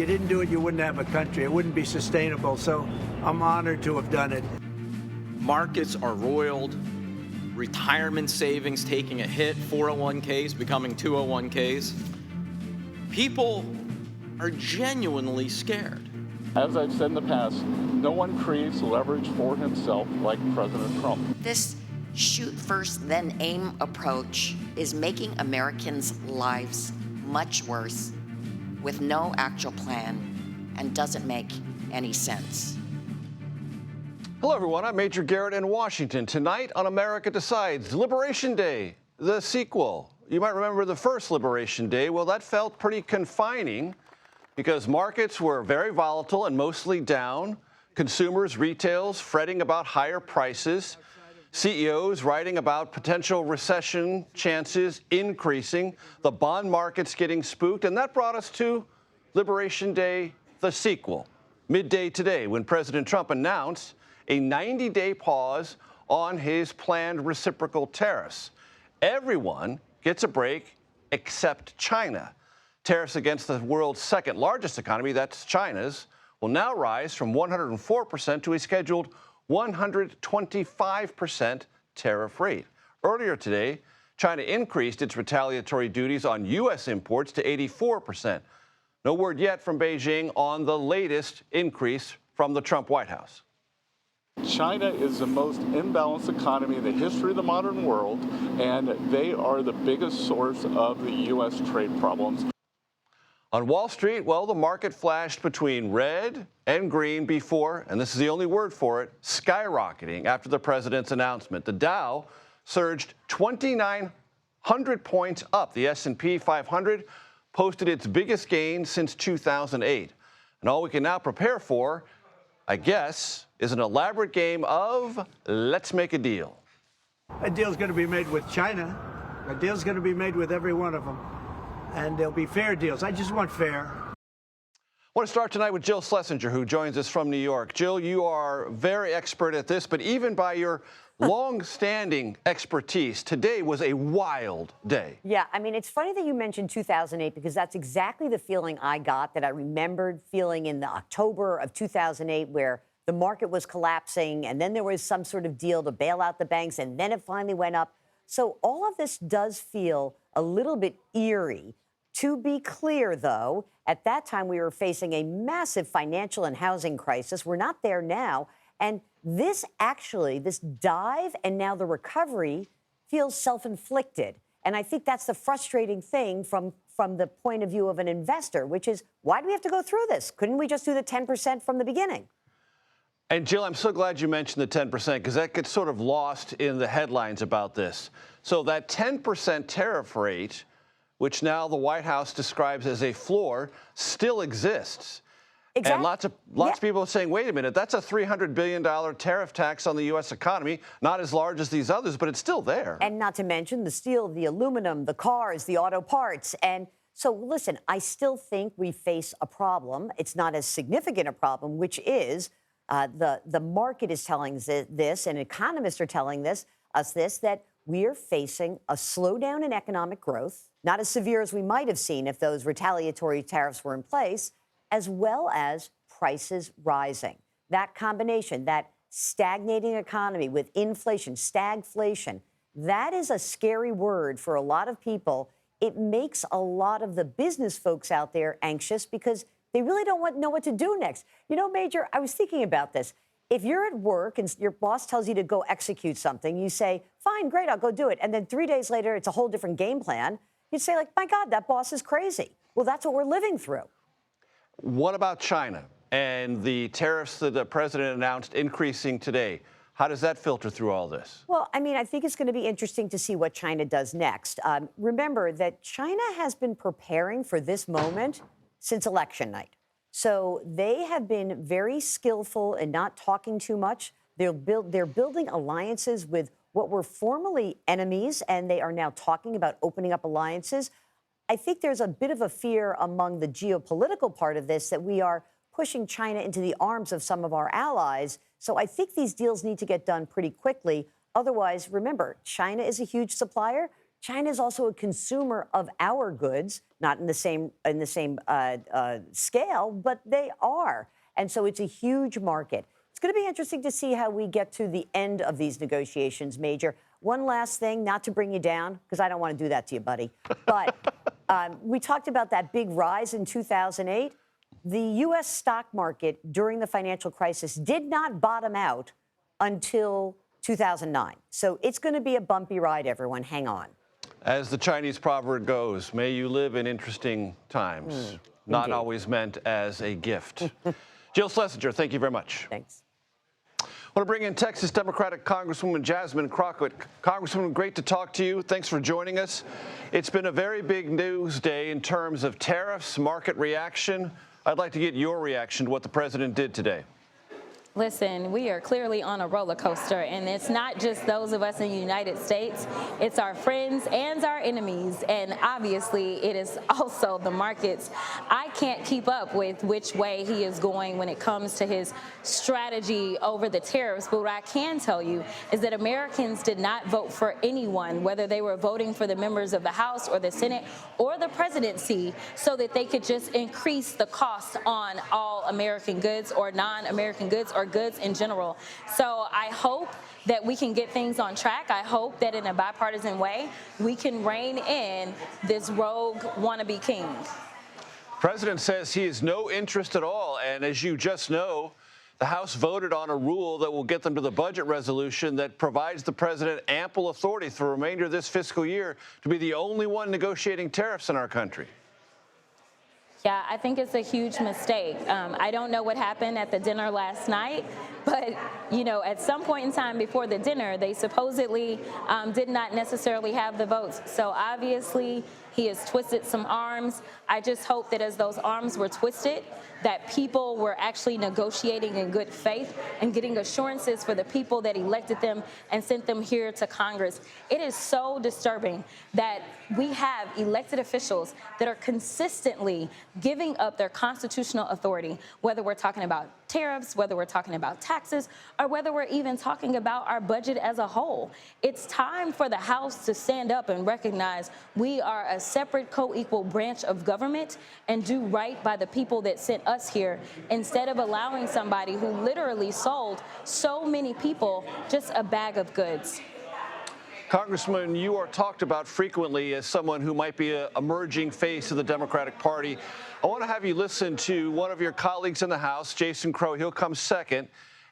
you didn't do it, you wouldn't have a country. It wouldn't be sustainable. So I'm honored to have done it. Markets are roiled, retirement savings taking a hit, 401ks becoming 201ks. People are genuinely scared. As I've said in the past, no one creates leverage for himself like President Trump. This shoot first, then aim approach is making Americans' lives much worse with no actual plan and doesn't make any sense. Hello, everyone. I'm Major Garrett in Washington. Tonight on America Decides, Liberation Day, the sequel. You might remember the first Liberation Day. Well, that felt pretty confining because markets were very volatile and mostly down. Consumers, retails fretting about higher prices. CEOs writing about potential recession chances increasing. The bond markets getting spooked. And that brought us to Liberation Day, the sequel. Midday today, when President Trump announced a 90-day pause on his planned reciprocal tariffs. Everyone gets a break except China. Tariffs against the world's second largest economy, that's China's, will now rise from 104% to a scheduled 125% tariff rate. Earlier today, China increased its retaliatory duties on U.S. imports to 84%. No word yet from Beijing on the latest increase from the Trump White House. China is the most imbalanced economy in the history of the modern world, and they are the biggest source of the U.S. trade problems. On Wall Street, well, the market flashed between red and green before, and this is the only word for it, skyrocketing after the president's announcement. The Dow surged 2,900 points up. The S&P 500 posted its biggest gain since 2008. And all we can now prepare for, I guess, is an elaborate game of let's make a deal. A deal's going to be made with China. A deal's going to be made with every one of them. And there'll be fair deals. I just want fair. I want to start tonight with Jill Schlesinger, who joins us from New York. Jill, you are very expert at this, but even by your long-standing expertise, today was a wild day. Yeah, I mean, it's funny that you mentioned 2008 because that's exactly the feeling I got, that I remembered feeling in the October of 2008 where the market was collapsing and then there was some sort of deal to bail out the banks and then it finally went up. So all of this does feel a little bit eerie. To be clear, though, at that time we were facing a massive financial and housing crisis. We're not there now. And this dive and now the recovery feels self-inflicted. And I think that's the frustrating thing from the point of view of an investor, which is, why do we have to go through this? Couldn't we just do the 10% from the beginning? And Jill, I'm so glad you mentioned the 10% because that gets sort of lost in the headlines about this. So that 10% tariff rate, which now the White House describes as a floor, still exists. Exactly. And lots of people are saying, wait a minute, that's a $300 billion tariff tax on the U.S. economy, not as large as these others, but it's still there. And not to mention the steel, the aluminum, the cars, the auto parts. And so, listen, I still think we face a problem. It's not as significant a problem, which is the market is telling this, and economists are telling us that we are facing a slowdown in economic growth, not as severe as we might have seen if those retaliatory tariffs were in place, as well as prices rising. That combination, that stagnating economy with inflation, stagflation, that is a scary word for a lot of people. It makes a lot of the business folks out there anxious because they really don't know what to do next. You know, Major, I was thinking about this. If you're at work and your boss tells you to go execute something, you say, fine, great, I'll go do it. And then 3 days later, it's a whole different game plan. You'd say, like, my God, that boss is crazy. Well, that's what we're living through. What about China and the tariffs that the president announced increasing today? How does that filter through all this? Well, I mean, I think it's going to be interesting to see what China does next. Remember that China has been preparing for this moment since election night. So they have been very skillful in not talking too much. They're building alliances with what were formerly enemies, and they are now talking about opening up alliances. I think there's a bit of a fear among the geopolitical part of this that we are pushing China into the arms of some of our allies. So I think these deals need to get done pretty quickly. Otherwise, remember, China is a huge supplier. China is also a consumer of our goods, not in the same scale, but they are. And so it's a huge market. It's going to be interesting to see how we get to the end of these negotiations, Major. One last thing, not to bring you down, because I don't want to do that to you, buddy. But we talked about that big rise in 2008. The U.S. stock market during the financial crisis did not bottom out until 2009. So it's going to be a bumpy ride, everyone. Hang on. As the Chinese proverb goes, may you live in interesting times, not always meant as a gift. Jill Schlesinger, thank you very much. Thanks. I want to bring in Texas Democratic Congresswoman Jasmine Crockett. Congresswoman, great to talk to you. Thanks for joining us. It's been a very big news day in terms of tariffs, market reaction. I'd like to get your reaction to what the president did today. Listen, we are clearly on a roller coaster, and it's not just those of us in the United States. It's our friends and our enemies, and obviously it is also the markets. I can't keep up with which way he is going when it comes to his strategy over the tariffs, but what I can tell you is that Americans did not vote for anyone, whether they were voting for the members of the House or the Senate or the presidency, so that they could just increase the cost on all American goods or non-American goods or goods in general. So I hope that we can get things on track. I hope that in a bipartisan way, we can rein in this rogue wannabe king. President says he has no interest at all. And as you just know, the House voted on a rule that will get them to the budget resolution that provides the president ample authority for the remainder of this fiscal year to be the only one negotiating tariffs in our country. Yeah, I think it's a huge mistake. I don't know what happened at the dinner last night, but, you know, at some point in time before the dinner, they supposedly did not necessarily have the votes. So obviously, he has twisted some arms. I just hope that as those arms were twisted, that people were actually negotiating in good faith and getting assurances for the people that elected them and sent them here to Congress. It is so disturbing that we have elected officials that are consistently giving up their constitutional authority, whether we're talking about tariffs, whether we're talking about taxes, or whether we're even talking about our budget as a whole. It's time for the House to stand up and recognize we are a separate co-equal branch of government and do right by the people that sent us here, instead of allowing somebody who literally sold so many people just a bag of goods. Congressman, you are talked about frequently as someone who might be an emerging face of the Democratic Party. I want to have you listen to one of your colleagues in the House, Jason Crow. He'll come second.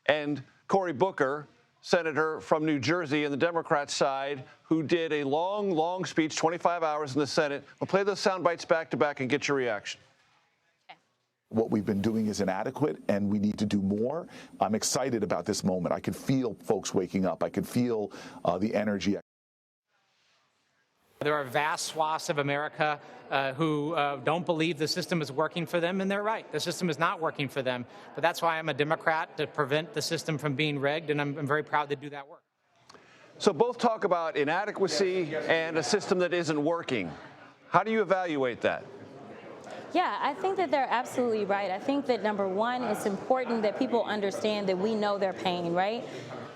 And Cory Booker, senator from New Jersey on the Democrat side, who did a long, long speech, 25 hours in the Senate. We'll play those sound bites back to back and get your reaction. What we've been doing is inadequate, and we need to do more. I'm excited about this moment. I can feel folks waking up. I can feel the energy. There are vast swaths of America who don't believe the system is working for them, and they're right. The system is not working for them. But that's why I'm a Democrat, to prevent the system from being rigged, and I'm very proud to do that work. So both talk about inadequacy and a system that isn't working. How do you evaluate that? Yeah, I think that they're absolutely right. I think that, number one, it's important that people understand that we know their pain, right?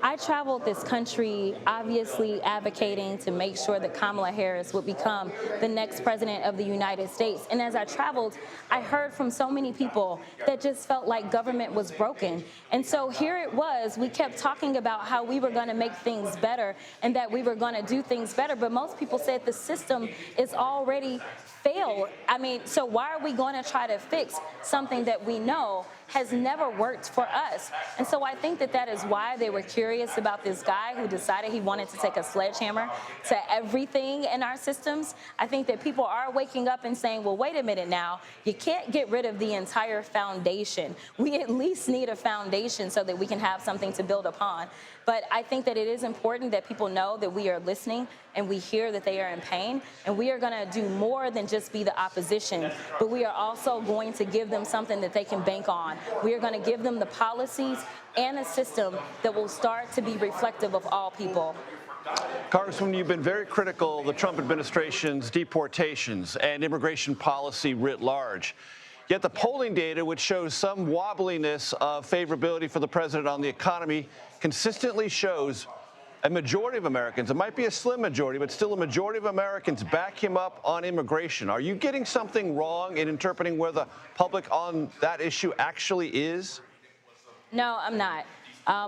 I traveled this country obviously advocating to make sure that Kamala Harris would become the next president of the United States. And as I traveled, I heard from so many people that just felt like government was broken. And so here it was, we kept talking about how we were going to make things better and that we were going to do things better. But most people said the system is already failed. I mean, so why are we going to try to fix something that we know has never worked for us? And so I think that that is why they were curious about this guy who decided he wanted to take a sledgehammer to everything in our systems. I think that people are waking up and saying, well, wait a minute now, you can't get rid of the entire foundation. We at least need a foundation so that we can have something to build upon. But I think that it is important that people know that we are listening and we hear that they are in pain, and we are going to do more than just be the opposition, but we are also going to give them something that they can bank on. We are going to give them the policies and a system that will start to be reflective of all people. Congresswoman, you've been very critical of the Trump administration's deportations and immigration policy writ large. Yet the polling data, which shows some wobbliness of favorability for the president on the economy, consistently shows a majority of Americans, it might be a slim majority, but still a majority of Americans back him up on immigration. Are you getting something wrong in interpreting where the public on that issue actually is? No, I'm not.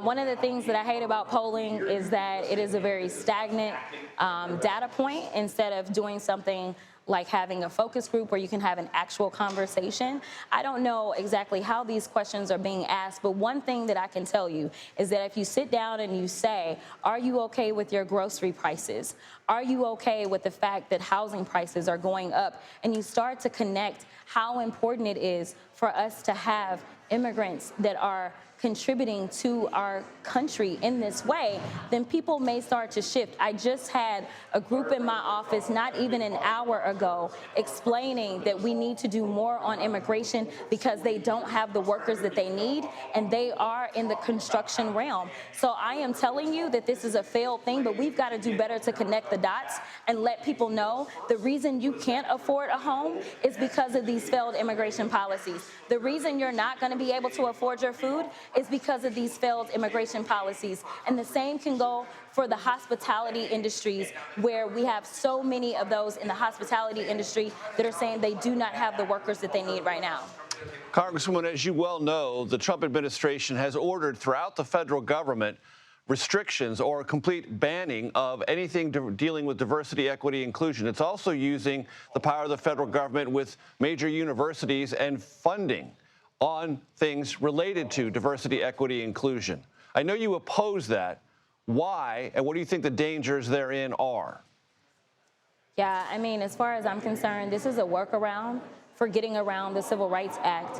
One of the things that I hate about polling is that it is a very stagnant data point instead of doing something like having a focus group where you can have an actual conversation. I don't know exactly how these questions are being asked, but one thing that I can tell you is that if you sit down and you say, are you okay with your grocery prices? Are you okay with the fact that housing prices are going up? And you start to connect how important it is for us to have immigrants that are contributing to our country in this way, then people may start to shift. I just had a group in my office not even an hour ago explaining that we need to do more on immigration because they don't have the workers that they need, and they are in the construction realm. So I am telling you that this is a failed thing, but we've got to do better to connect the dots and let people know the reason you can't afford a home is because of these failed immigration policies. The reason you're not going to be able to afford your food is because of these failed immigration policies. And the same can go for the hospitality industries, where we have so many of those in the hospitality industry that are saying they do not have the workers that they need right now. Congresswoman, as you well know, the Trump administration has ordered throughout the federal government restrictions or a complete banning of anything dealing with diversity, equity, inclusion. It's also using the power of the federal government with major universities and funding on things related to diversity, equity, inclusion. I know you oppose that. Why, and what do you think the dangers therein are? Yeah, I mean, as far as I'm concerned, this is a workaround for getting around the Civil Rights Act.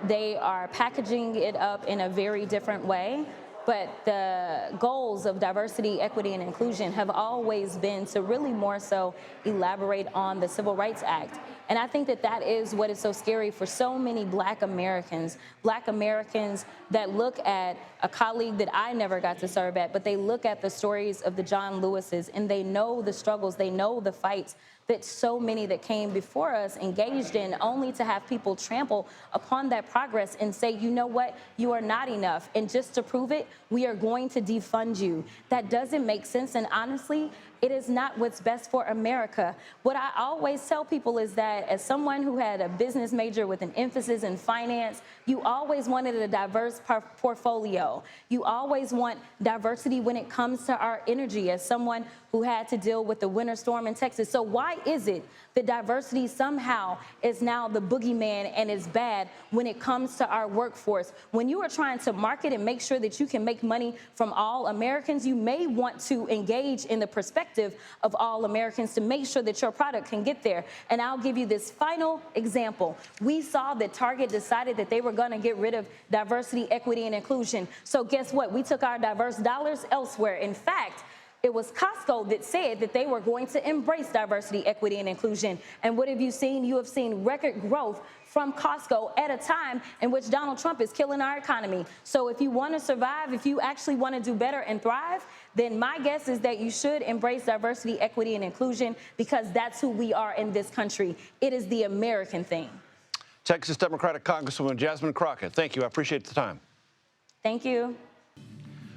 They are packaging it up in a very different way. But the goals of diversity, equity, and inclusion have always been to really more so elaborate on the Civil Rights Act. And I think that that is what is so scary for so many Black Americans that look at a colleague that I never got to serve at, but they look at the stories of the John Lewises, and they know the struggles, they know the fights that so many that came before us engaged in, only to have people trample upon that progress and say, you know what, you are not enough. And just to prove it, we are going to defund you. That doesn't make sense. And honestly, it is not what's best for America. What I always tell people is that as someone who had a business major with an emphasis in finance, you always wanted a diverse portfolio. You always want diversity when it comes to our energy, as someone who had to deal with the winter storm in Texas. So why is it that diversity somehow is now the boogeyman and is bad when it comes to our workforce? When you are trying to market and make sure that you can make money from all Americans, you may want to engage in the perspective of all Americans to make sure that your product can get there. And I'll give you this final example. We saw that Target decided that they were going to get rid of diversity, equity, and inclusion. So guess what? We took our diverse dollars elsewhere. In fact, it was Costco that said that they were going to embrace diversity, equity, and inclusion. And what have you seen? You have seen record growth from Costco at a time in which Donald Trump is killing our economy. So if you want to survive, if you actually want to do better and thrive, then my guess is that you should embrace diversity, equity, and inclusion, because that's who we are in this country. It is the American thing. Texas Democratic Congresswoman Jasmine Crockett, thank you. I appreciate the time. Thank you.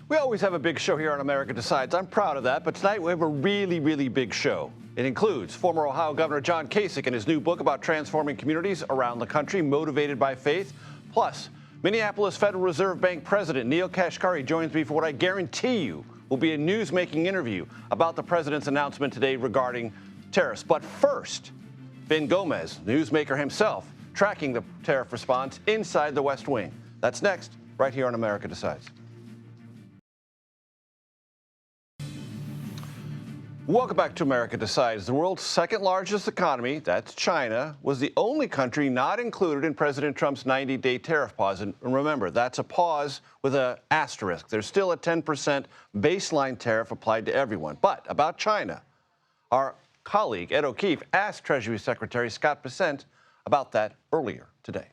We always have a big show here on America Decides. I'm proud of that, but tonight we have a really, really big show. It includes former Ohio Governor John Kasich and his new book about transforming communities around the country, motivated by faith. Plus, Minneapolis Federal Reserve Bank President Neel Kashkari joins me for what I guarantee you will be a news-making interview about the president's announcement today regarding tariffs. But first, Ben Gomez, newsmaker himself, tracking the tariff response inside the West Wing. That's next, right here on America Decides. Welcome back to America Decides. The world's second largest economy, that's China, was the only country not included in President Trump's 90-day tariff pause. And remember, that's a pause with an asterisk. There's still a 10% baseline tariff applied to everyone. But about China, our colleague Ed O'Keefe asked Treasury Secretary Scott Bessent about that earlier today.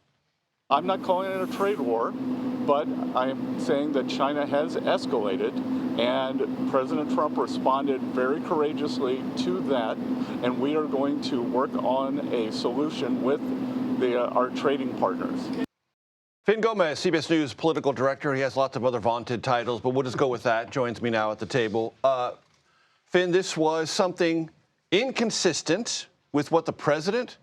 I'm not calling it a trade war, but I'm saying that China has escalated, and President Trump responded very courageously to that, and we are going to work on a solution with our trading partners. Finn Gomez, CBS News political director. He has lots of other vaunted titles, but we'll just go with that. Joins me now at the table. Finn, this was something inconsistent with what the president,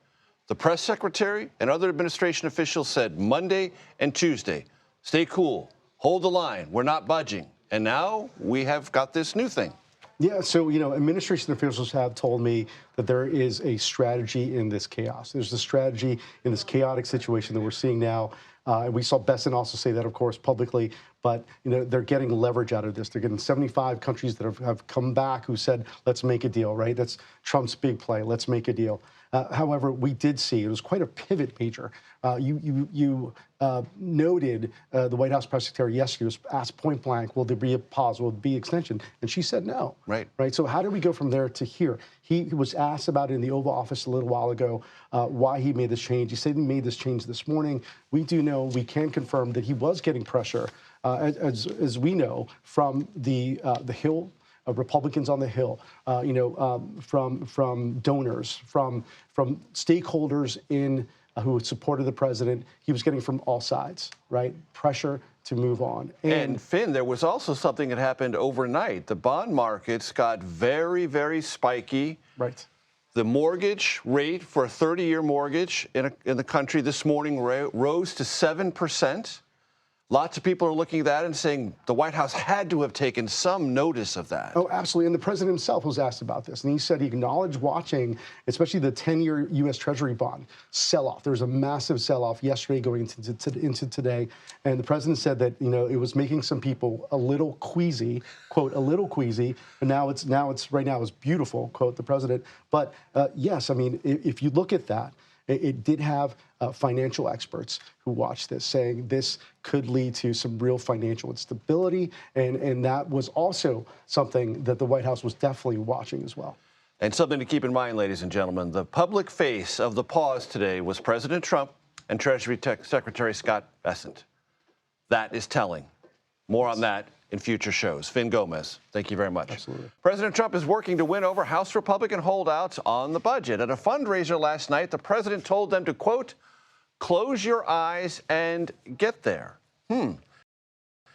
the press secretary, and other administration officials said Monday and Tuesday. Stay cool. Hold the line. We're not budging. And now we have got this new thing. Yeah, so, administration officials have told me that there is a strategy in this chaos. There's a strategy in this chaotic situation that we're seeing now. And we saw Besson also say that, of course, publicly. But, they're getting leverage out of this. They're getting 75 countries that have come back who said, let's make a deal, right? That's Trump's big play. Let's make a deal. However, we did see it was quite a pivot, Major. You noted the White House press secretary yesterday was asked point blank, will there be a pause, will there be extension? And she said no. Right. So how do we go from there to here? He was asked about it in the Oval Office a little while ago, why he made this change. He said he made this change this morning. We do know, we can confirm that he was getting pressure, as we know, from the Hill. Republicans on the Hill, from donors, from stakeholders who supported the president. He was getting from all sides, right? Pressure to move on. And Finn, there was also something that happened overnight. The bond markets got very, very spiky. Right. The mortgage rate for a 30-year mortgage in the country this morning rose to 7%. Lots of people are looking at that and saying the White House had to have taken some notice of that. Oh, absolutely. And the president himself was asked about this. And he said he acknowledged watching, especially the 10-year U.S. Treasury bond sell-off. There was a massive sell-off yesterday going into today. And the president said that, it was making some people a little queasy, quote, a little queasy. And right now it's beautiful, quote the president. But yes, if you look at that, it did have financial experts who watched this saying this could lead to some real financial instability. And that was also something that the White House was definitely watching as well. And something to keep in mind, ladies and gentlemen, the public face of the pause today was President Trump and Treasury Secretary Scott Bessent. That is telling. More on that in future shows. Finn Gomez, thank you very much. Absolutely. President Trump is working to win over House Republican holdouts on the budget. At a fundraiser last night, the president told them to, quote, close your eyes and get there.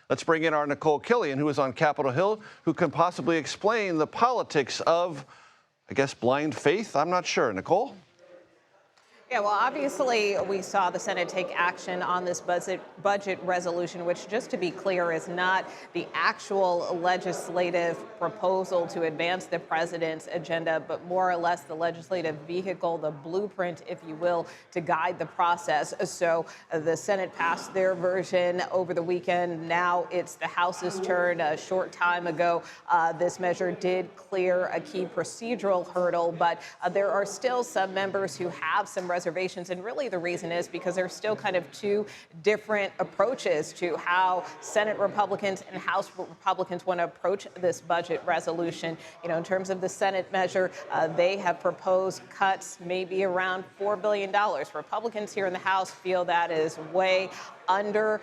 Let's bring in our Nicole Killian, who is on Capitol Hill, who can possibly explain the politics of, I guess, blind faith. I'm not sure. Nicole? Yeah, well, obviously, we saw the Senate take action on this budget resolution, which, just to be clear, is not the actual legislative proposal to advance the president's agenda, but more or less the legislative vehicle, the blueprint, if you will, to guide the process. So the Senate passed their version over the weekend. Now it's the House's turn. A short time ago, this measure did clear a key procedural hurdle, but there are still some members who have some reservations, and really the reason is because there's still kind of two different approaches to how Senate Republicans and House Republicans want to approach this budget resolution. In terms of the Senate measure, they have proposed cuts maybe around $4 billion. Republicans here in the House feel that is way under,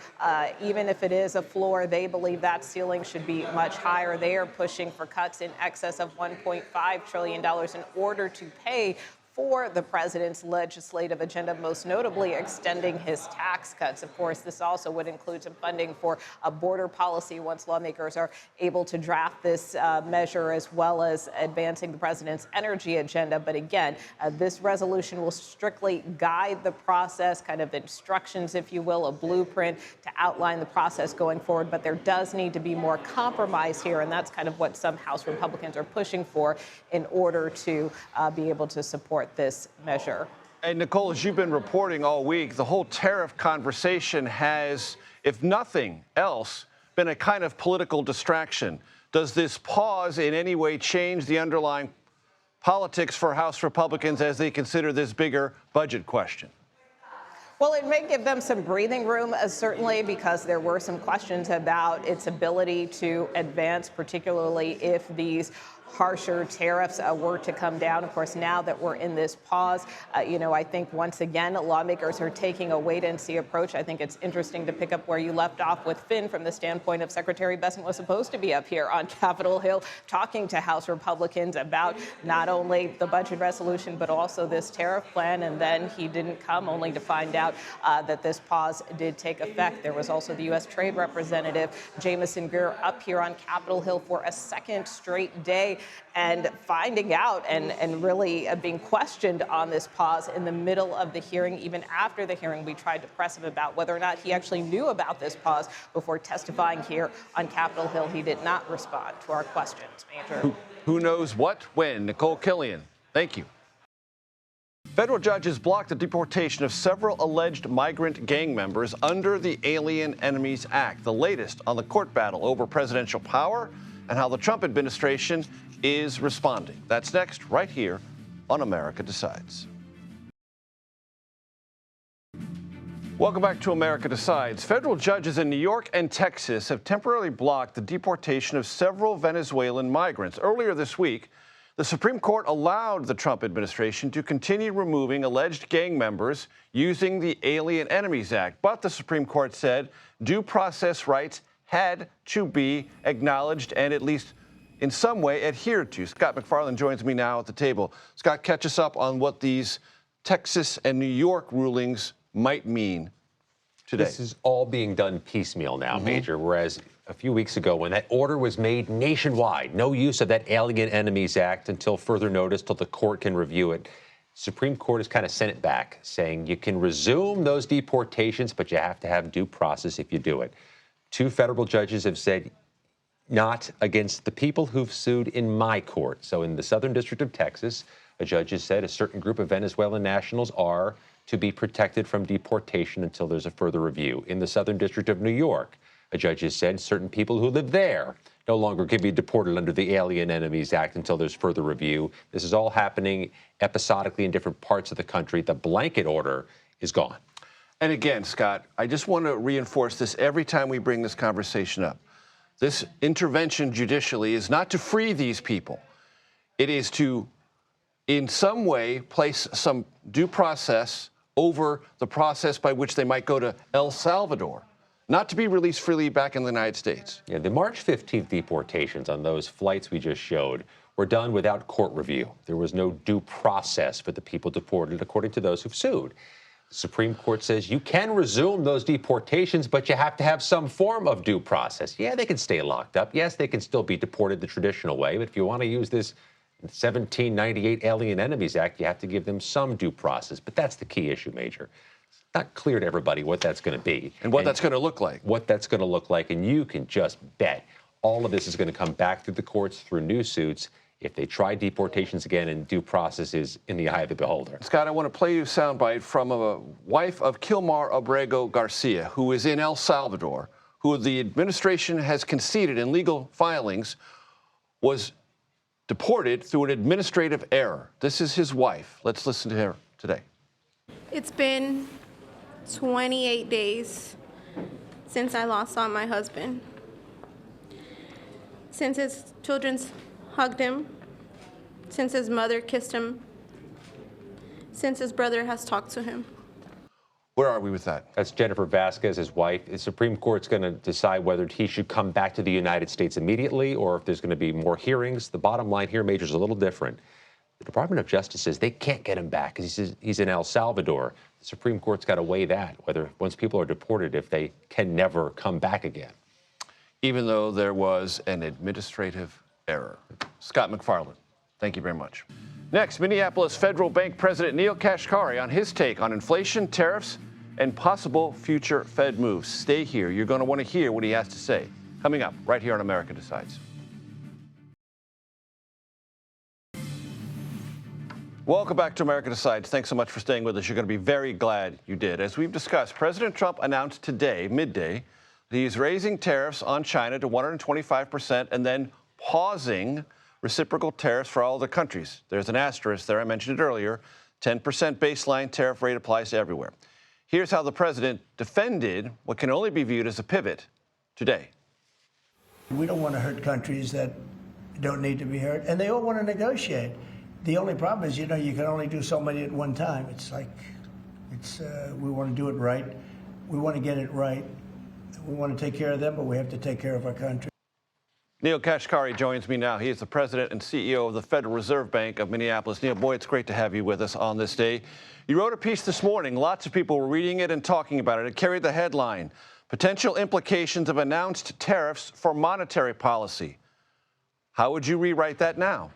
even if it is a floor, they believe that ceiling should be much higher. They are pushing for cuts in excess of $1.5 trillion in order to pay for the president's legislative agenda, most notably extending his tax cuts. Of course, this also would include some funding for a border policy once lawmakers are able to draft this measure, as well as advancing the president's energy agenda. But again, this resolution will strictly guide the process, kind of instructions, if you will, a blueprint to outline the process going forward. But there does need to be more compromise here, and that's kind of what some House Republicans are pushing for in order to be able to support this measure. And Nicole, as you've been reporting all week, the whole tariff conversation has, if nothing else, been a kind of political distraction. Does this pause in any way change the underlying politics for House Republicans as they consider this bigger budget question? Well, it may give them some breathing room, certainly, because there were some questions about its ability to advance, particularly if these harsher tariffs were to come down. Of course, now that we're in this pause, I think once again, lawmakers are taking a wait-and-see approach. I think it's interesting to pick up where you left off with Finn from the standpoint of Secretary Bessent was supposed to be up here on Capitol Hill talking to House Republicans about not only the budget resolution, but also this tariff plan. And then he didn't come, only to find out that this pause did take effect. There was also the U.S. Trade Representative Jamieson Greer up here on Capitol Hill for a second straight day, and finding out and really being questioned on this pause in the middle of the hearing. Even after the hearing, we tried to press him about whether or not he actually knew about this pause before testifying here on Capitol Hill. He did not respond to our questions, Major. Who knows what, when? Nicole Killian, thank you. Federal judges blocked the deportation of several alleged migrant gang members under the Alien Enemies Act, the latest on the court battle over presidential power and how the Trump administration is responding. That's next, right here on America Decides. Welcome back to America Decides. Federal judges in New York and Texas have temporarily blocked the deportation of several Venezuelan migrants. Earlier this week, the Supreme Court allowed the Trump administration to continue removing alleged gang members using the Alien Enemies Act. But the Supreme Court said due process rights had to be acknowledged and at least in some way adhered to. Scott McFarland joins me now at the table. Scott, catch us up on what these Texas and New York rulings might mean today. This is all being done piecemeal now, Major, whereas a few weeks ago when that order was made nationwide, no use of that Alien Enemies Act until further notice, till the court can review it. Supreme Court has kind of sent it back, saying you can resume those deportations, but you have to have due process if you do it. Two federal judges have said not against the people who've sued in my court. So in the Southern District of Texas, a judge has said a certain group of Venezuelan nationals are to be protected from deportation until there's a further review. In the Southern District of New York, a judge has said certain people who live there no longer can be deported under the Alien Enemies Act until there's further review. This is all happening episodically in different parts of the country. The blanket order is gone. And again, Scott, I just want to reinforce this every time we bring this conversation up. This intervention judicially is not to free these people. It is to, in some way, place some due process over the process by which they might go to El Salvador, not to be released freely back in the United States. Yeah, the March 15th deportations on those flights we just showed were done without court review. There was no due process for the people deported, according to those who've sued. The Supreme Court says you can resume those deportations, but you have to have some form of due process. Yeah, they can stay locked up. Yes, they can still be deported the traditional way, but if you want to use this 1798 Alien Enemies Act, you have to give them some due process. But that's the key issue, Major. It's not clear to everybody what that's going to be. And what that's going to look like. What that's going to look like. And you can just bet all of this is going to come back through the courts, through new suits, if they try deportations again, and due process is in the eye of the beholder. Scott, I want to play you a soundbite from a wife of Kilmar Abrego Garcia, who is in El Salvador, who the administration has conceded in legal filings was deported through an administrative error. This is his wife. Let's listen to her today. It's been 28 days since I lost on my husband. Since his children hugged him, since his mother kissed him, since his brother has talked to him. Where are we with that? That's Jennifer Vasquez, his wife. The Supreme Court's going to decide whether he should come back to the United States immediately or if there's going to be more hearings. The bottom line here, Major, is a little different. The Department of Justice says they can't get him back because he's in El Salvador. The Supreme Court's got to weigh that, whether once people are deported, if they can never come back again. Even though there was an administrative error. Scott McFarland, thank you very much. Next, Minneapolis Federal Bank President Neil Kashkari on his take on inflation, tariffs, and possible future Fed moves. Stay here. You're going to want to hear what he has to say. Coming up right here on America Decides. Welcome back to America Decides. Thanks so much for staying with us. You're going to be very glad you did. As we've discussed, President Trump announced today, midday, that he's raising tariffs on China to 125% and then pausing reciprocal tariffs for all other countries. There's an asterisk there. I mentioned it earlier. 10% baseline tariff rate applies everywhere. Here's how the president defended what can only be viewed as a pivot today. We don't want to hurt countries that don't need to be heard, and they all want to negotiate. The only problem is, you know, you can only do so many at one time. It's like, we want to do it right. We want to get it right. We want to take care of them, but we have to take care of our country. Neil Kashkari joins me now. He is the president and CEO of the Federal Reserve Bank of Minneapolis. Neil, boy, it's great to have you with us on this day. You wrote a piece this morning. Lots of people were reading it and talking about it. It carried the headline, Potential Implications of Announced Tariffs for Monetary Policy. How would you rewrite that now?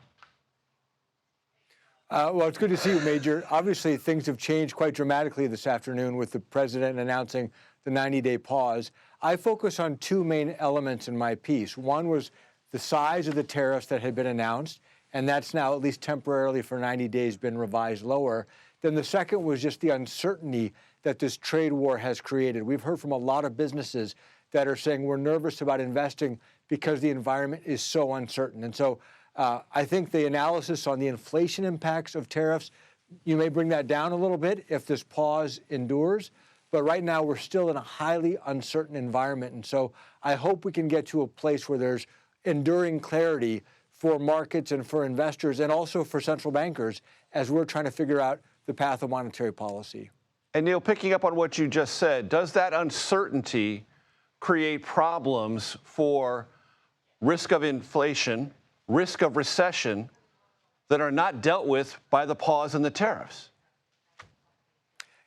Well, it's good to see you, Major. Obviously, things have changed quite dramatically this afternoon with the president announcing the 90-day pause. I focus on two main elements in my piece. One was the size of the tariffs that had been announced, and that's now, at least temporarily for 90 days, been revised lower. Then the second was just the uncertainty that this trade war has created. We've heard from a lot of businesses that are saying we're nervous about investing because the environment is so uncertain. And so I think the analysis on the inflation impacts of tariffs, you may bring that down a little bit if this pause endures. But right now, we're still in a highly uncertain environment. And so I hope we can get to a place where there's enduring clarity for markets and for investors and also for central bankers as we're trying to figure out the path of monetary policy. And Neil, picking up on what you just said, does that uncertainty create problems for risk of inflation, risk of recession that are not dealt with by the pause in the tariffs?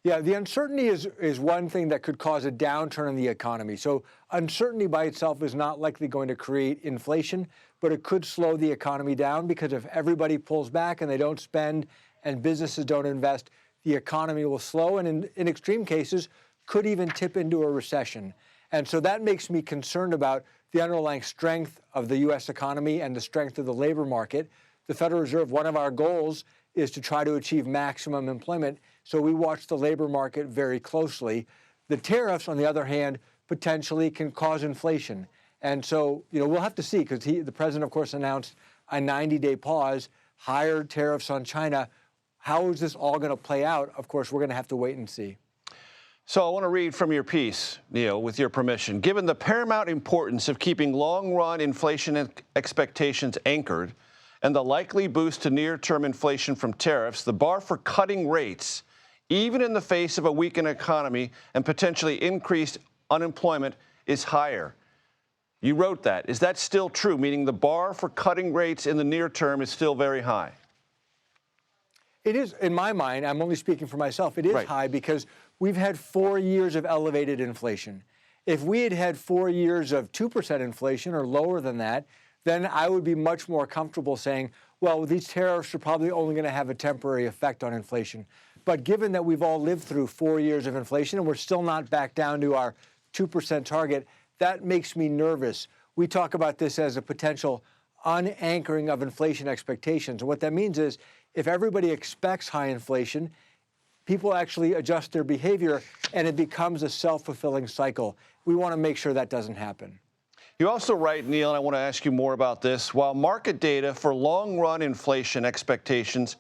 Yeah, the uncertainty is one thing that could cause a downturn in the economy. So uncertainty by itself is not likely going to create inflation, but it could slow the economy down because if everybody pulls back and they don't spend and businesses don't invest, the economy will slow and in extreme cases could even tip into a recession. And so that makes me concerned about the underlying strength of the U.S. economy and the strength of the labor market. The Federal Reserve, one of our goals is to try to achieve maximum employment. So we watch the labor market very closely. The tariffs, on the other hand, potentially can cause inflation. And so, you know, we'll have to see because the president, of course, announced a 90-day pause, higher tariffs on China. How is this all going to play out? Of course, we're going to have to wait and see. So I want to read from your piece, Neil, with your permission. Given the paramount importance of keeping long-run inflation expectations anchored and the likely boost to near-term inflation from tariffs, the bar for cutting rates, even in the face of a weakened economy and potentially increased unemployment, is higher. You wrote that. Is that still true, meaning the bar for cutting rates in the near term is still very high? It is, in my mind, I'm only speaking for myself, it is high because we've had 4 years of elevated inflation. If we had had 4 years of 2% inflation or lower than that, then I would be much more comfortable saying, well, these tariffs are probably only going to have a temporary effect on inflation. But given that we've all lived through 4 years of inflation and we're still not back down to our 2% target, that makes me nervous. We talk about this as a potential unanchoring of inflation expectations. And what that means is if everybody expects high inflation, people actually adjust their behavior and it becomes a self-fulfilling cycle. We want to make sure that doesn't happen. You also write, Neil, and I want to ask you more about this, while market data for long-run inflation expectations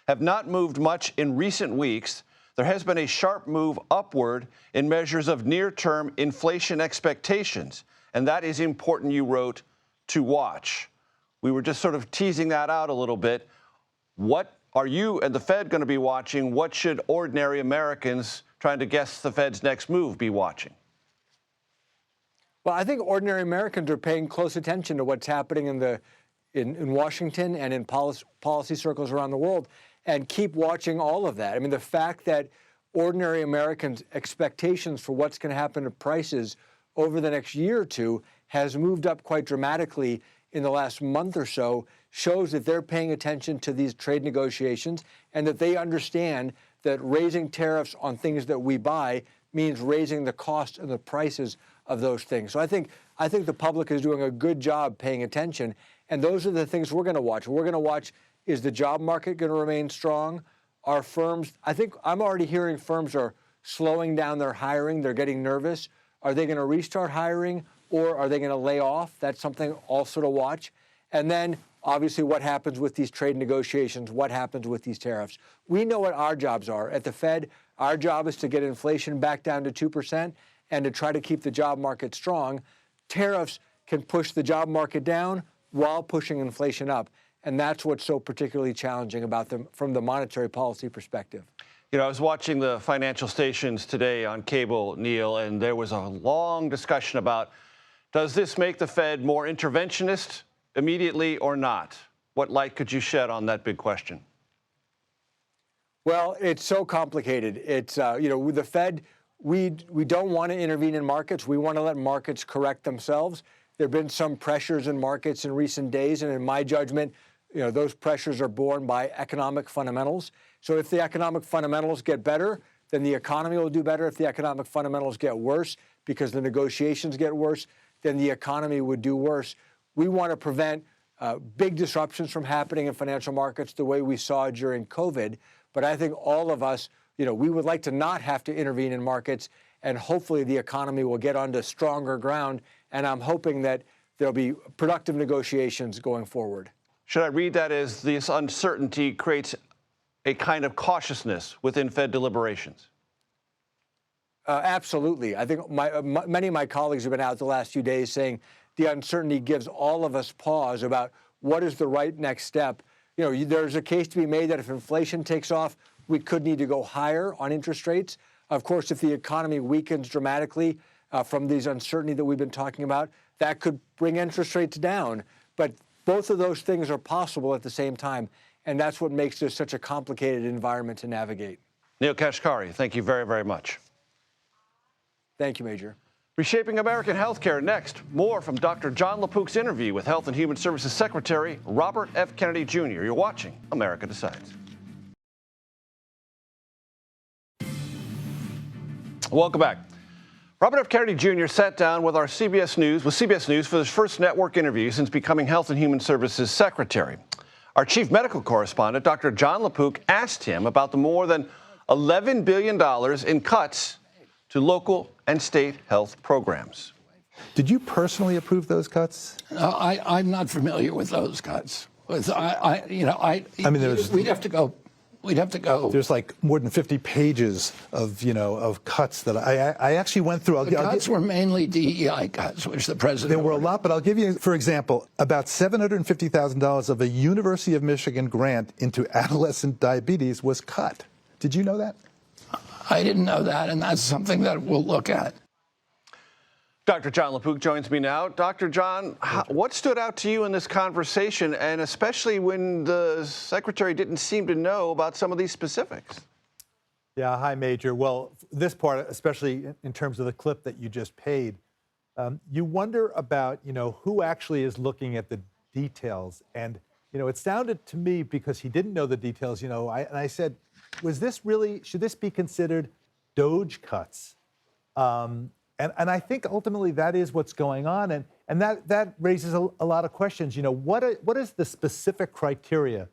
have not moved much in recent weeks, there has been a sharp move upward in measures of near-term inflation expectations. And that is important, you wrote, to watch. We were just sort of teasing that out a little bit. What are you and the Fed going to be watching? What should ordinary Americans trying to guess the Fed's next move be watching? Well, I think ordinary Americans are paying close attention to what's happening in Washington and in policy circles around the world and keep watching all of that. I mean, the fact that ordinary Americans' expectations for what's going to happen to prices over the next year or two has moved up quite dramatically in the last month or so shows that they're paying attention to these trade negotiations and that they understand that raising tariffs on things that we buy means raising the cost and the prices of those things. So I think the public is doing a good job paying attention, and those are the things we're going to watch. We're going to watch, is the job market going to remain strong? Are firms, I think I'm already hearing firms are slowing down their hiring. They're getting nervous. Are they going to restart hiring or are they going to lay off? That's something also to watch. And then obviously what happens with these trade negotiations, what happens with these tariffs. We know what our jobs are. At the Fed, our job is to get inflation back down to 2% and to try to keep the job market strong. Tariffs can push the job market down while pushing inflation up. And that's what's so particularly challenging about them from the monetary policy perspective. You know, I was watching the financial stations today on cable, Neil, and there was a long discussion about, does this make the Fed more interventionist immediately or not? What light could you shed on that big question? Well, it's so complicated. It's, with the Fed, we don't want to intervene in markets. We want to let markets correct themselves. There have been some pressures in markets in recent days, and in my judgment, those pressures are borne by economic fundamentals. So if the economic fundamentals get better, then the economy will do better. If the economic fundamentals get worse because the negotiations get worse, then the economy would do worse. We want to prevent big disruptions from happening in financial markets the way we saw during COVID. But I think all of us, we would like to not have to intervene in markets, and hopefully the economy will get onto stronger ground. And I'm hoping that there'll be productive negotiations going forward. Should I read that as this uncertainty creates a kind of cautiousness within Fed deliberations? Absolutely. I think many of my colleagues have been out the last few days saying the uncertainty gives all of us pause about what is the right next step. There's a case to be made that if inflation takes off, we could need to go higher on interest rates. Of course, if the economy weakens dramatically from these uncertainty that we've been talking about, that could bring interest rates down. But both of those things are possible at the same time, and that's what makes this such a complicated environment to navigate. Neil Kashkari, thank you very, very much. Thank you, Major. Reshaping American Healthcare next. More from Dr. John LaPook's interview with Health and Human Services Secretary Robert F. Kennedy Jr. You're watching America Decides. Welcome back. Robert F. Kennedy Jr. sat down with CBS News for his first network interview since becoming Health and Human Services Secretary. Our chief medical correspondent, Dr. John LaPook, asked him about the more than $11 billion in cuts to local and state health programs. Did you personally approve those cuts? I'm not familiar with those cuts. We'd have to go. There's like more than 50 pages of cuts that I actually went through. The cuts were mainly DEI cuts, which the president. There were a lot, but I'll give you, for example, about $750,000 of a University of Michigan grant into adolescent diabetes was cut. Did you know that? I didn't know that, and that's something that we'll look at. Dr. John LaPook joins me now. Dr. John, what stood out to you in this conversation, and especially when the secretary didn't seem to know about some of these specifics? Yeah, hi, Major. Well, this part, especially in terms of the clip that you just paid, you wonder about, who actually is looking at the details. And, it sounded to me, because he didn't know the details, I said, should this be considered DOGE cuts? And I think ultimately that is what's going on. And that raises a lot of questions. What is the specific criteria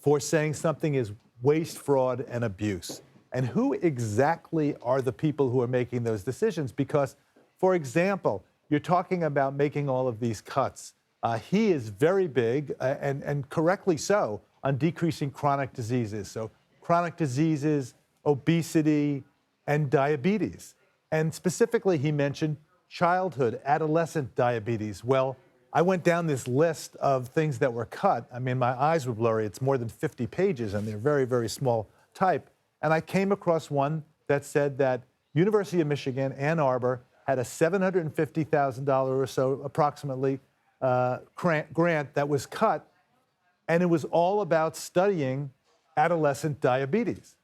for saying something is waste, fraud, and abuse? And who exactly are the people who are making those decisions? Because, for example, you're talking about making all of these cuts. He is very big, and correctly so, on decreasing chronic diseases. So chronic diseases, obesity, and diabetes. And specifically, he mentioned childhood, adolescent diabetes. Well, I went down this list of things that were cut. I mean, my eyes were blurry. It's more than 50 pages, and they're very, very small type. And I came across one that said that University of Michigan, Ann Arbor, had a $750,000 or so, approximately, grant that was cut, and it was all about studying adolescent diabetes.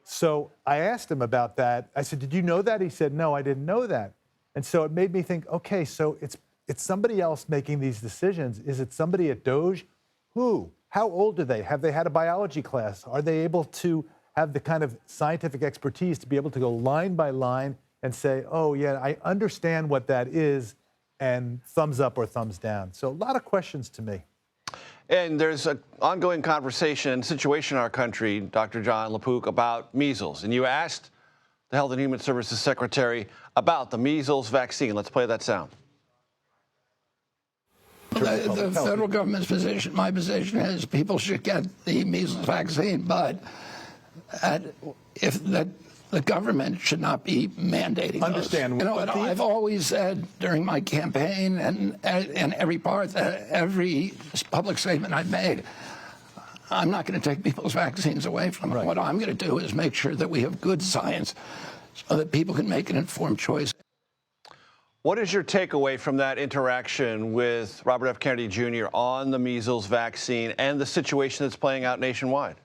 So I asked him about that. I said, did you know that? He said, no, I didn't know that. And so it made me think, okay, so it's somebody else making these decisions. Is it somebody at DOGE? Who? How old are they? Have they had a biology class? Are they able to have the kind of scientific expertise to be able to go line by line and say, oh, yeah, I understand what that is, and thumbs up or thumbs down? So a lot of questions to me. And there's an ongoing conversation and situation in our country, Dr. John LaPook, about measles. And you asked the Health and Human Services Secretary about the measles vaccine. Let's play that sound. The federal government's position, my position is people should get the measles vaccine, but the government should not be mandating Understand. those. You know, and I've always said during my campaign and every part, every public statement I've made, I'm not going to take people's vaccines away from them. Right. What I'm going to do is make sure that we have good science so that people can make an informed choice. What is your takeaway from that interaction with Robert F. Kennedy Jr. on the measles vaccine and the situation that's playing out nationwide?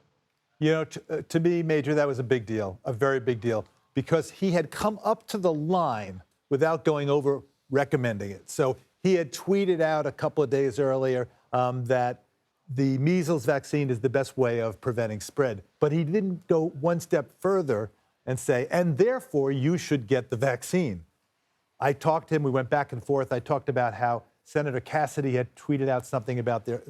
You know, to me, Major, that was a big deal, a very big deal, because he had come up to the line without going over recommending it. So he had tweeted out a couple of days earlier that the measles vaccine is the best way of preventing spread. But he didn't go one step further and say, and therefore you should get the vaccine. I talked to him, we went back and forth. I talked about how Senator Kasich had tweeted out something about a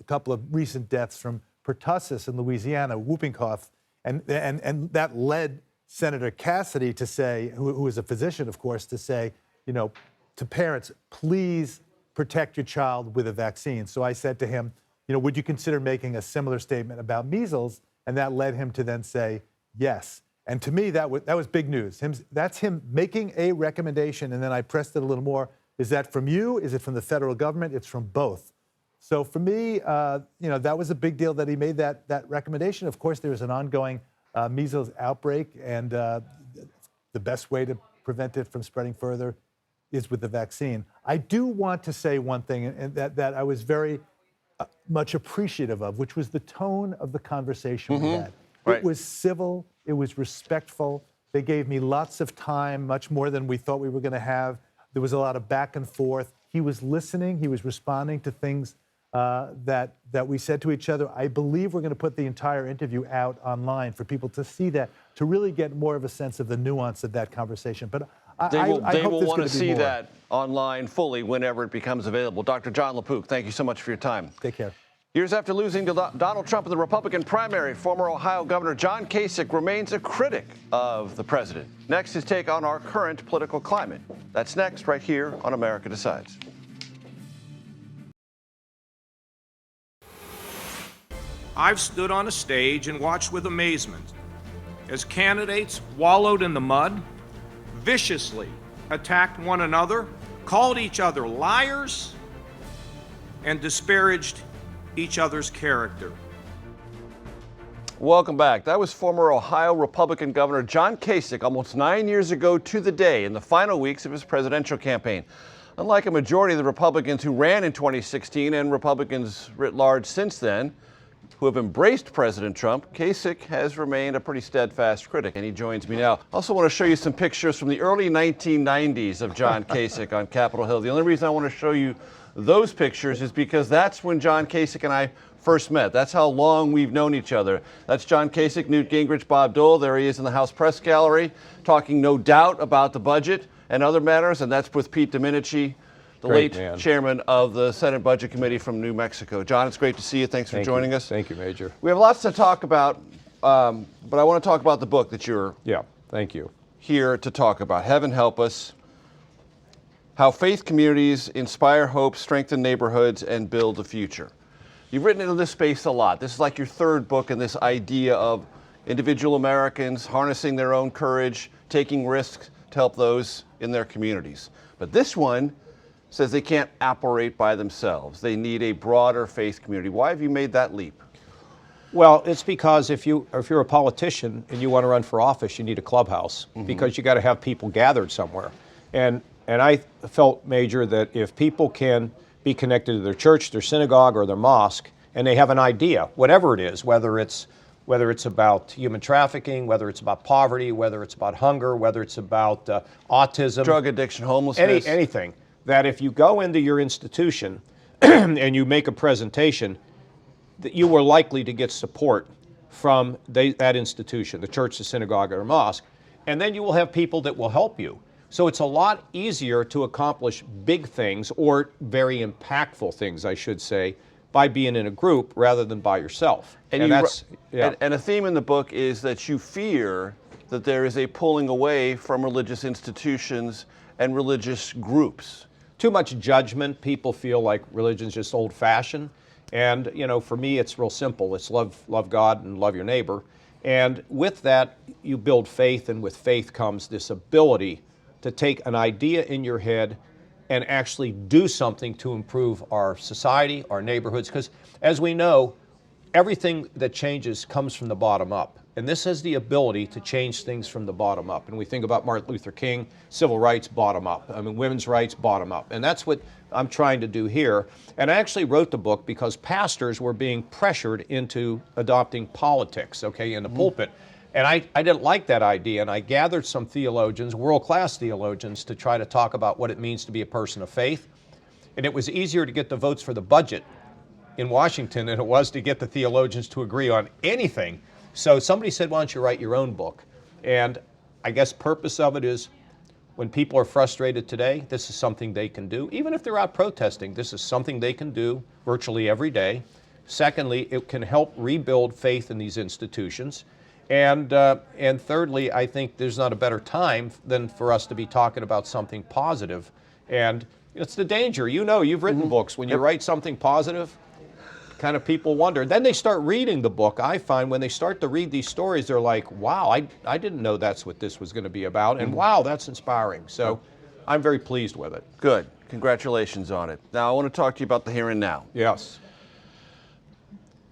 couple of recent deaths from pertussis in Louisiana, whooping cough, and that led Senator Kasich to say, who is a physician, of course, to say, you know, to parents, please protect your child with a vaccine. So I said to him, you know, would you consider making a similar statement about measles? And that led him to then say yes. And to me, that was big news. That's him making a recommendation, and then I pressed it a little more. Is that from you? Is it from the federal government? It's from both. So for me, you know, that was a big deal that he made that recommendation. Of course, there is an ongoing measles outbreak, and the best way to prevent it from spreading further is with the vaccine. I do want to say one thing, and that I was very much appreciative of, which was the tone of the conversation we had. Right. It was civil, it was respectful. They gave me lots of time, much more than we thought we were going to have. There was a lot of back and forth. He was listening, he was responding to things that we said to each other. I believe we're going to put the entire interview out online for people to see that, to really get more of a sense of the nuance of that conversation. But They will hope want to see more. that online fully whenever it becomes available. Dr. John LaPook, thank you so much for your time. Take care. Years after losing to Donald Trump in the Republican primary, former Ohio Governor John Kasich remains a critic of the president. Next, his take on our current political climate. That's next, right here on America Decides. I've stood on a stage and watched with amazement as candidates wallowed in the mud, viciously attacked one another, called each other liars, and disparaged each other's character. Welcome back. That was former Ohio Republican Governor John Kasich almost 9 years ago to the day in the final weeks of his presidential campaign. Unlike a majority of the Republicans who ran in 2016 and Republicans writ large since then, who have embraced President Trump, Kasich has remained a pretty steadfast critic, and he joins me now. I also want to show you some pictures from the early 1990s of John Kasich on Capitol Hill. The only reason I want to show you those pictures is because that's when John Kasich and I first met. That's how long we've known each other. That's John Kasich, Newt Gingrich, Bob Dole. There he is in the House Press Gallery, talking no doubt about the budget and other matters, and that's with Pete Domenici, the late chairman of the Senate Budget Committee from New Mexico. John, it's great to see you. Thanks for joining us. Thank you, Major. We have lots to talk about, but I want to talk about the book that you're thank you. here to talk about. Heaven Help Us: How Faith Communities Inspire Hope, Strengthen Neighborhoods, and Build the Future. You've written into this space a lot. This is like your third book in this idea of individual Americans harnessing their own courage, taking risks to help those in their communities. But this one says they can't operate by themselves. They need a broader faith community. Why have you made that leap? Well, it's because if you're a politician and you want to run for office, you need a clubhouse because you got to have people gathered somewhere. And I felt, Major, that if people can be connected to their church, their synagogue, or their mosque, and they have an idea, whatever it is, whether it's about human trafficking, whether it's about poverty, whether it's about hunger, whether it's about autism, drug addiction, homelessness, anything, that if you go into your institution and you make a presentation, that you are likely to get support from that institution, the church, the synagogue, or mosque, and then you will have people that will help you. So it's a lot easier to accomplish big things, or very impactful things, I should say, by being in a group rather than by yourself. And a theme in the book is that you fear that there is a pulling away from religious institutions and religious groups. Too much judgment. People feel like religion's just old-fashioned. And, you know, for me, it's real simple. It's love God and love your neighbor. And with that, you build faith, and with faith comes this ability to take an idea in your head and actually do something to improve our society, our neighborhoods. Because as we know, everything that changes comes from the bottom up. And this has the ability to change things from the bottom up. And we think about Martin Luther King, civil rights, bottom up. I mean, women's rights, bottom up. And that's what I'm trying to do here. And I actually wrote the book because pastors were being pressured into adopting politics, okay, in the pulpit. And I didn't like that idea, and I gathered some theologians, world-class theologians, to try to talk about what it means to be a person of faith. And it was easier to get the votes for the budget in Washington than it was to get the theologians to agree on anything. So somebody said, why don't you write your own book? And I guess purpose of it is, when people are frustrated today, this is something they can do. Even if they're out protesting, this is something they can do virtually every day. Secondly, it can help rebuild faith in these institutions. And thirdly, I think there's not a better time than for us to be talking about something positive. And it's the danger. You know, you've written books. When you write something positive, kind of people wonder. Then they start reading the book. I find when they start to read these stories, they're like, wow, I didn't know that's what this was going to be about. And wow, that's inspiring. So I'm very pleased with it. Good. Congratulations on it. Now, I want to talk to you about the here and now. Yes.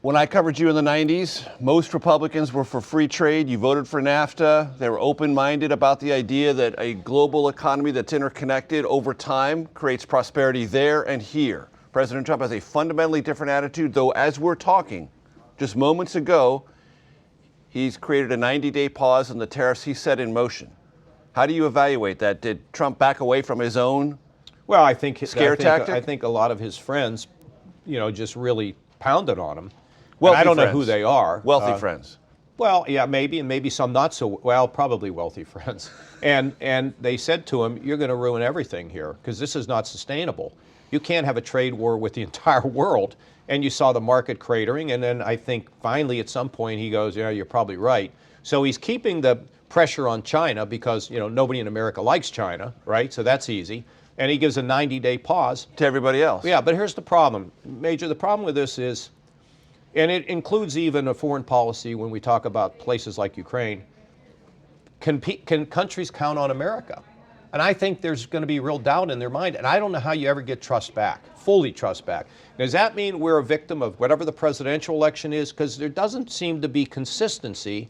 When I covered you in the 90s, most Republicans were for free trade. You voted for NAFTA. They were open-minded about the idea that a global economy that's interconnected over time creates prosperity there and here. President Trump has a fundamentally different attitude, though as we're talking, just moments ago, he's created a 90-day pause on the tariffs he set in motion. How do you evaluate that? Did Trump back away from his own Well, I think tactic? I think a lot of his friends, just really pounded on him. Wealthy I don't know friends. who they are. Wealthy friends. Well, yeah, maybe, and maybe some not so, well, probably wealthy friends. And they said to him, you're going to ruin everything here because this is not sustainable. You can't have a trade war with the entire world. And you saw the market cratering. And then I think finally at some point he goes, yeah, you're probably right. So he's keeping the pressure on China because, nobody in America likes China, right? So that's easy. And he gives a 90-day pause. To everybody else. Yeah, but here's the problem. Major, the problem with this is, and it includes even a foreign policy when we talk about places like Ukraine, can countries count on America? And I think there's going to be real doubt in their mind. And I don't know how you ever get trust back, fully trust back. Does that mean we're a victim of whatever the presidential election is? Because there doesn't seem to be consistency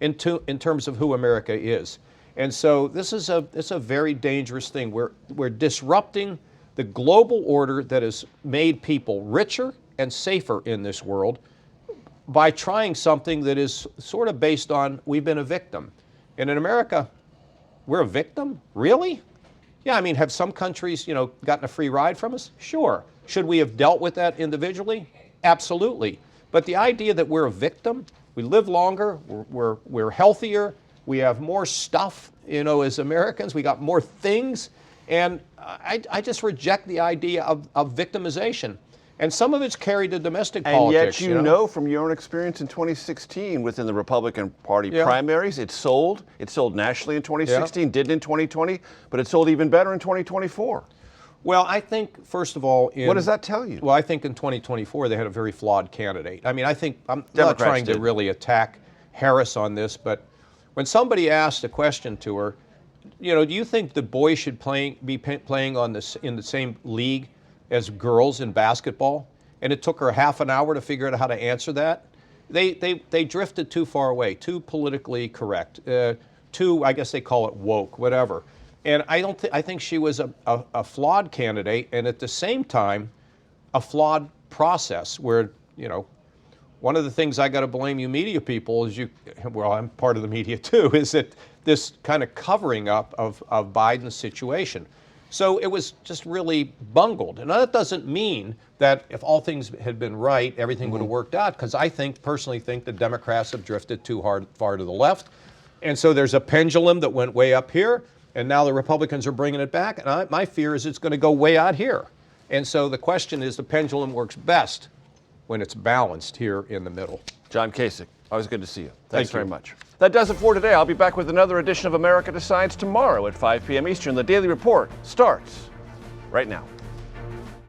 in terms of who America is. And so this is a very dangerous thing. We're disrupting the global order that has made people richer and safer in this world by trying something that is sort of based on we've been a victim. And in America, we're a victim? Really? Yeah, I mean, have some countries, gotten a free ride from us? Sure. Should we have dealt with that individually? Absolutely. But the idea that we're a victim, we live longer, we're healthier, we have more stuff, as Americans, we got more things, and I just reject the idea of victimization. And some of it's carried to domestic politics. And yet you know from your own experience in 2016 within the Republican Party primaries, it sold. It sold nationally in 2016, didn't in 2020, but it sold even better in 2024. Well, I think, first of all... what does that tell you? Well, I think in 2024 they had a very flawed candidate. I mean, I think, I'm not trying to really attack Harris on this, but when somebody asked a question to her, do you think the boys should be playing in the same league as girls in basketball? And it took her half an hour to figure out how to answer that. They drifted too far away, too politically correct, too, I guess they call it woke, whatever. And I think she was a flawed candidate, and at the same time, a flawed process where, one of the things I got to blame you media people is well, I'm part of the media too, is that this kind of covering up of Biden's situation. So it was just really bungled. And that doesn't mean that if all things had been right, everything would have worked out, because I personally think the Democrats have drifted too far to the left. And so there's a pendulum that went way up here, and now the Republicans are bringing it back. And my fear is it's going to go way out here. And so the question is, the pendulum works best when it's balanced here in the middle. John Kasich, always good to see you. Thanks very much. That does it for today. I'll be back with another edition of America Decides tomorrow at 5 p.m. Eastern. The Daily Report starts right now.